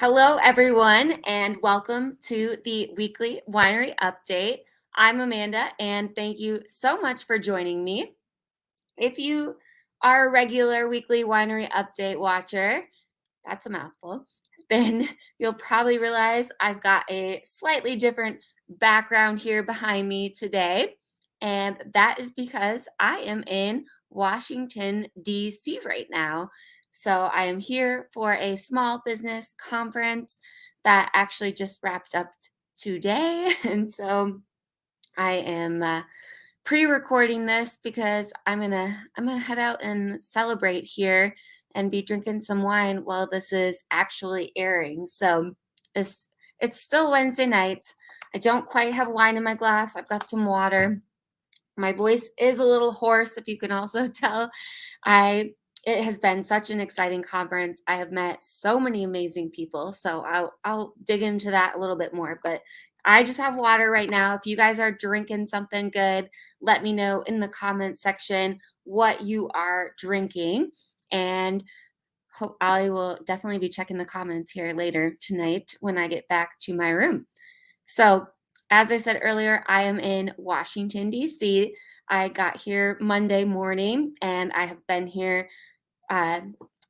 Hello, everyone, and welcome to the weekly winery update. I'm Amanda, and thank you so much for joining me. If you are a regular weekly winery update watcher, that's a mouthful, then you'll probably realize I've got a slightly different background here behind me today. And that is because I am in Washington, D.C. right now. So I am here for a small business conference that actually just wrapped up today. And so I am pre-recording this because I'm gonna head out and celebrate here and be drinking some wine while this is actually airing. So it's still Wednesday night. I don't quite have wine in my glass. I've got some water. My voice is a little hoarse, if you can also tell. I It has been such an exciting conference. I have met so many amazing people. So I'll dig into that a little bit more. But I just have water right now. If you guys are drinking something good, let me know in the comment section what you are drinking. And I will definitely be checking the comments here later tonight when I get back to my room. So, as I said earlier, I am in Washington, D.C. I got here Monday morning and I have been here uh,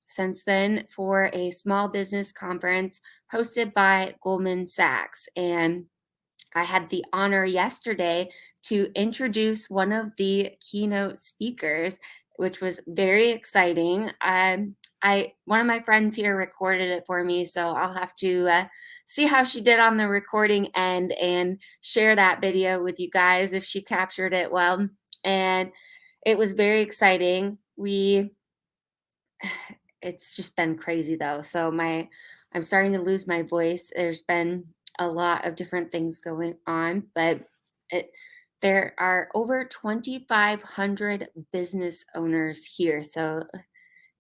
since then for a small business conference hosted by Goldman Sachs. And I had the honor yesterday to introduce one of the keynote speakers, which was very exciting. One of my friends here recorded it for me, so I'll have to see how she did on the recording end and share that video with you guys if she captured it well. And it was very exciting. It's just been crazy though. I'm starting to lose my voice. There's been a lot of different things going on, but it, there are over 2,500 business owners here. So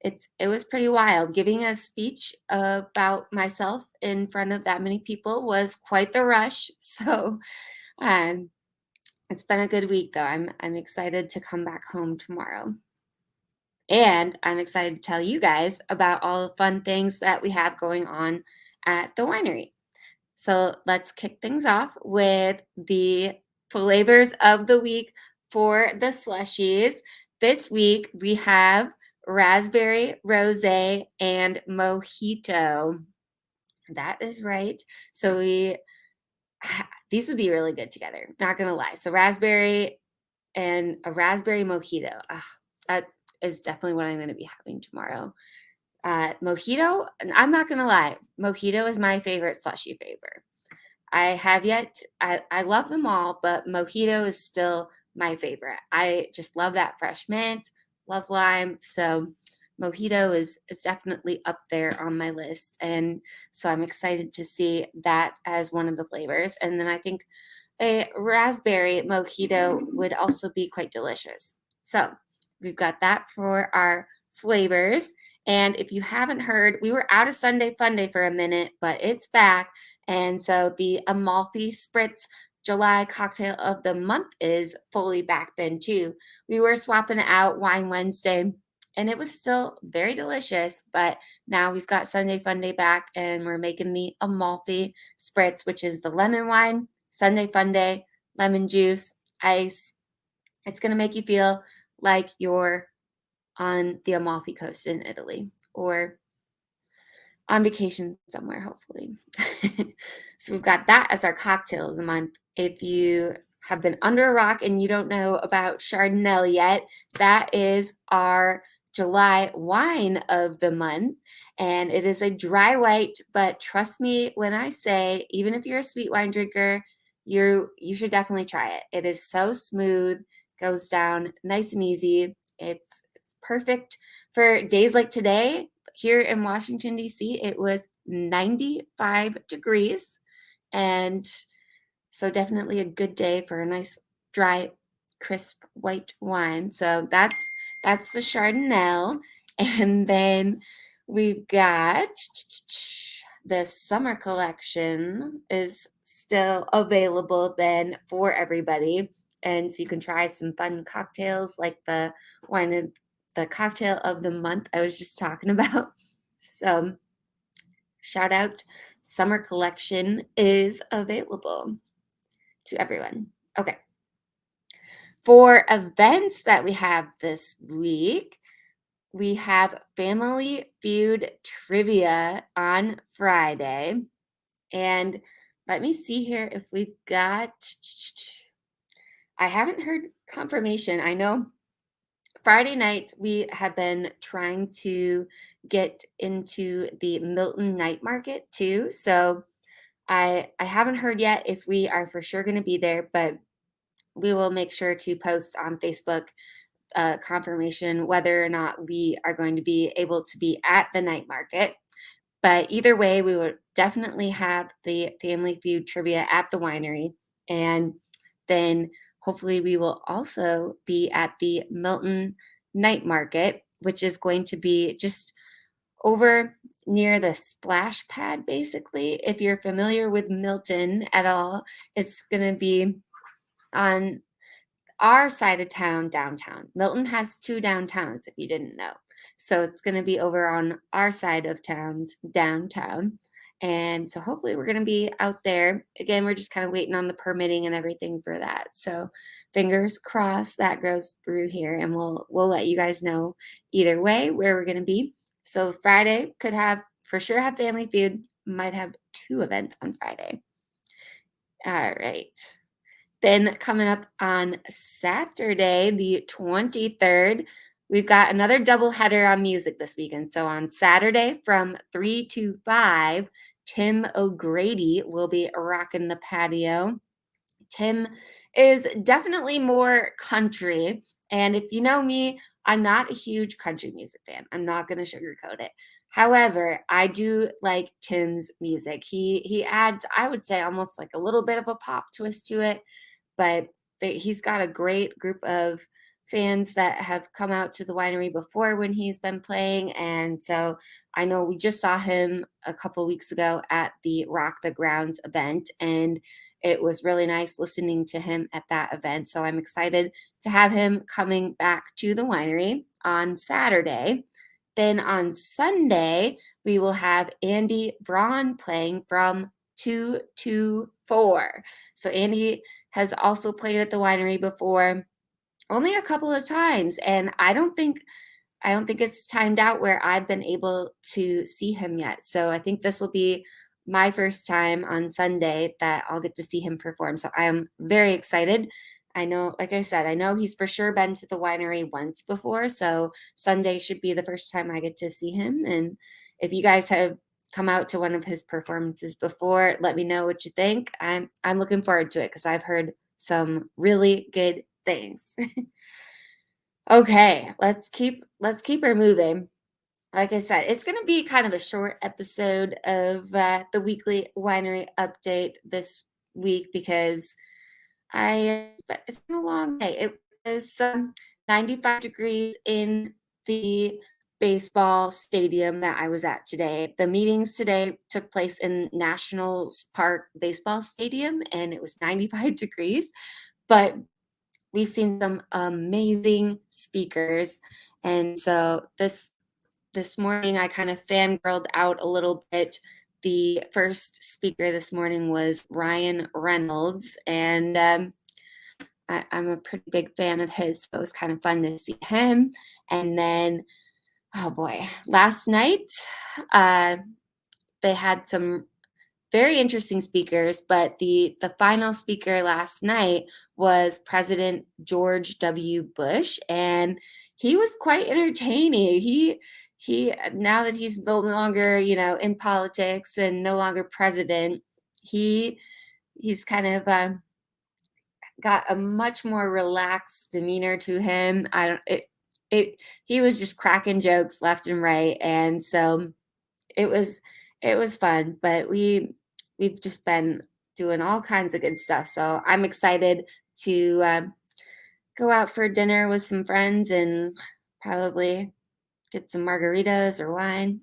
it was pretty wild. Giving a speech about myself in front of that many people was quite the rush. So um, it's been a good week though. I'm excited to come back home tomorrow. And I'm excited to tell you guys about all the fun things that we have going on at the winery. So let's kick things off with the flavors of the week for the slushies. This week we have raspberry, rosé, and mojito. That is right. So these would be really good together. Not gonna lie. So raspberry and a raspberry mojito. That is definitely what I'm going to be having tomorrow. Mojito, and I'm not going to lie, mojito is my favorite slushy flavor. I love them all, but mojito is still my favorite. I just love that fresh mint, love lime. So mojito is definitely up there on my list. And so I'm excited to see that as one of the flavors. And then I think a raspberry mojito would also be quite delicious. So we've got that for our flavors. And if you haven't heard, we were out of Sunday Funday for a minute, but it's back. And so the Amalfi Spritz July cocktail of the month is fully back then too. We were swapping out Wine Wednesday and it was still very delicious, but now we've got Sunday Funday back and we're making the Amalfi Spritz, which is the lemon wine, Sunday Funday, lemon juice, ice. It's going to make you feel like you're on the Amalfi Coast in Italy or on vacation somewhere, hopefully. So we've got that as our cocktail of the month. If you have been under a rock and you don't know about Chardonnay yet, that is our July wine of the month. And it is a dry white, but trust me when I say, even if you're a sweet wine drinker, you should definitely try it. It is so smooth, goes down nice and easy. It's perfect for days like today. Here in Washington, D.C., it was 95 degrees. And so definitely a good day for a nice, dry, crisp white wine. So that's the Chardonnay. And then we've got the summer collection is still available then for everybody. And so you can try some fun cocktails like the wine and the cocktail of the month I was just talking about. So Shout out, summer collection is available to everyone. Okay. For events that we have this week, we have Family Feud trivia on Friday. And let me see here if we've got, I haven't heard confirmation. I know Friday night we have been trying to get into the Milton night market too. So I haven't heard yet if we are for sure going to be there, but we will make sure to post on Facebook confirmation whether or not we are going to be able to be at the night market. But either way, we will definitely have the Family Feud trivia at the winery. And then hopefully we will also be at the Milton Night Market, which is going to be just over near the splash pad, basically. If you're familiar with Milton at all, it's going to be on our side of town, downtown. Milton has two downtowns, if you didn't know. So it's going to be over on our side of town's downtown. And so hopefully we're going to be out there. Again, we're just kind of waiting on the permitting and everything for that. So fingers crossed that goes through here, and we'll let you guys know either way where we're going to be. So Friday could have for sure have Family Feud, might have two events on Friday. All right. Then coming up on Saturday, the 23rd, we've got another double header on music this weekend. So on Saturday from 3 to 5, Tim O'Grady will be rocking the patio. Tim is definitely more country. And if you know me, I'm not a huge country music fan. I'm not going to sugarcoat it. However, I do like Tim's music. He adds, I would say, almost like a little bit of a pop twist to it, but he's got a great group of fans that have come out to the winery before when he's been playing. And so I know we just saw him a couple weeks ago at the Rock the Grounds event, and it was really nice listening to him at that event. So I'm excited to have him coming back to the winery on Saturday. Then on Sunday, we will have Andy Braun playing from 2 to 4. So Andy has also played at the winery before, only a couple of times, and I don't think it's timed out where I've been able to see him yet. So I think this will be my first time on Sunday that I'll get to see him perform. So I am very excited. I know, like I said, I know he's for sure been to the winery once before. So Sunday should be the first time I get to see him. And if you guys have come out to one of his performances before, let me know what you think. I'm looking forward to it because I've heard some really good things. Okay, let's keep her moving. Like I said, it's going to be kind of a short episode of the weekly winery update this week because it's been a long day. It was 95 degrees in the baseball stadium that I was at today. The meetings today took place in National Park Baseball Stadium, and it was 95 degrees. But we've seen some amazing speakers, and so this morning I kind of fangirled out a little bit. The first speaker this morning was Ryan Reynolds, and I'm a pretty big fan of his, so it was kind of fun to see him. And then, oh boy, last night they had some very interesting speakers, but the final speaker last night was President George W. Bush, and he was quite entertaining. He now that he's no longer, in politics and no longer president, he's kind of got a much more relaxed demeanor to him. I don't it he was just cracking jokes left and right, and so it was fun, but we've just been doing all kinds of good stuff. So I'm excited to go out for dinner with some friends and probably get some margaritas or wine.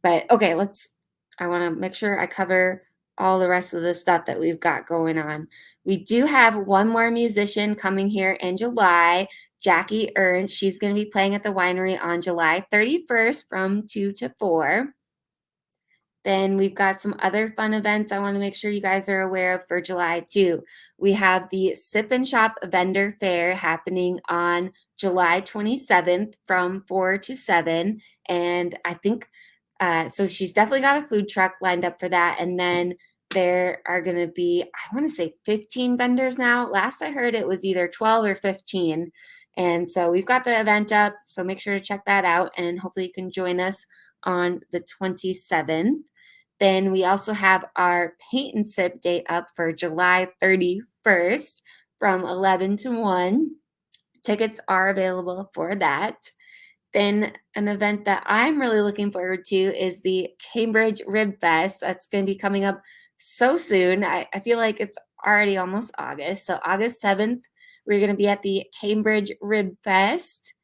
But okay, I want to make sure I cover all the rest of the stuff that we've got going on. We do have one more musician coming here in July, Jackie Ernst. She's going to be playing at the winery on July 31st from 2 to 4. Then we've got some other fun events I want to make sure you guys are aware of for July too. We have the Sip and Shop Vendor Fair happening on July 27th from 4 to 7. And I think so she's definitely got a food truck lined up for that. And then there are going to be, I want to say 15 vendors now. Last I heard it was either 12 or 15. And so we've got the event up. So make sure to check that out. And hopefully you can join us on the 27th. Then we also have our paint and sip date up for July 31st from 11 to 1. Tickets are available for that. Then an event that I'm really looking forward to is the Cambridge Rib Fest. That's going to be coming up so soon. I feel like it's already almost August. So August 7th, we're going to be at the Cambridge Rib Fest.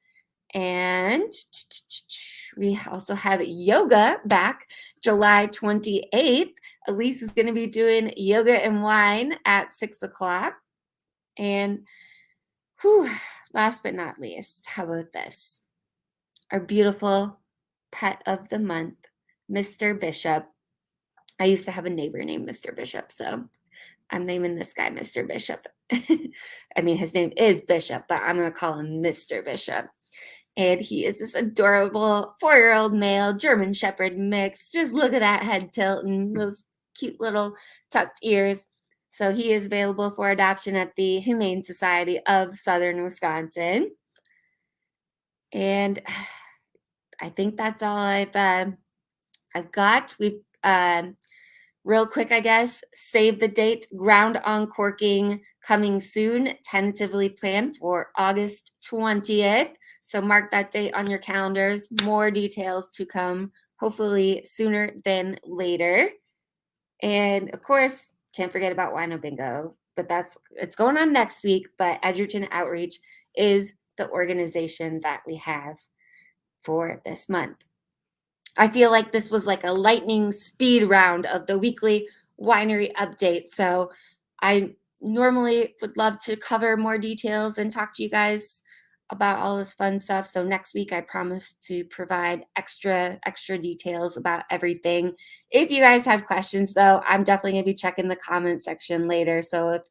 And we also have yoga back July 28th. Elise is going to be doing yoga and wine at 6 o'clock. And last but not least, how about this? Our beautiful pet of the month, Mr. Bishop. I used to have a neighbor named Mr. Bishop, so I'm naming this guy Mr. Bishop. I mean, his name is Bishop, but I'm going to call him Mr. Bishop. And he is this adorable 4-year-old male German Shepherd mix. Just look at that head tilt and those cute little tucked ears. So he is available for adoption at the Humane Society of Southern Wisconsin. And I think that's all I've got. We've real quick, I guess, save the date. Ground on Quirking coming soon, tentatively planned for August 20th. So mark that date on your calendars. More details to come, hopefully sooner than later. And of course, can't forget about Wino Bingo, but it's going on next week. But Edgerton Outreach is the organization that we have for this month. I feel like this was like a lightning speed round of the weekly winery update. So I normally would love to cover more details and talk to you guys about all this fun stuff. So next week I promise to provide extra details about everything. If you guys have questions though, I'm definitely going to be checking the comment section later. So if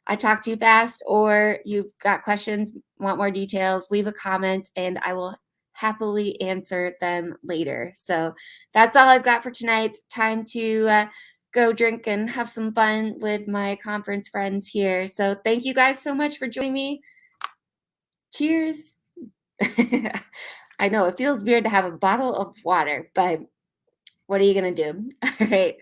I talk too fast or you've got questions, want more details, leave a comment and I will happily answer them later. So that's all I've got for tonight. Time to go drink and have some fun with my conference friends here. So thank you guys so much for joining me. Cheers. I know it feels weird to have a bottle of water, but what are you going to do? All right.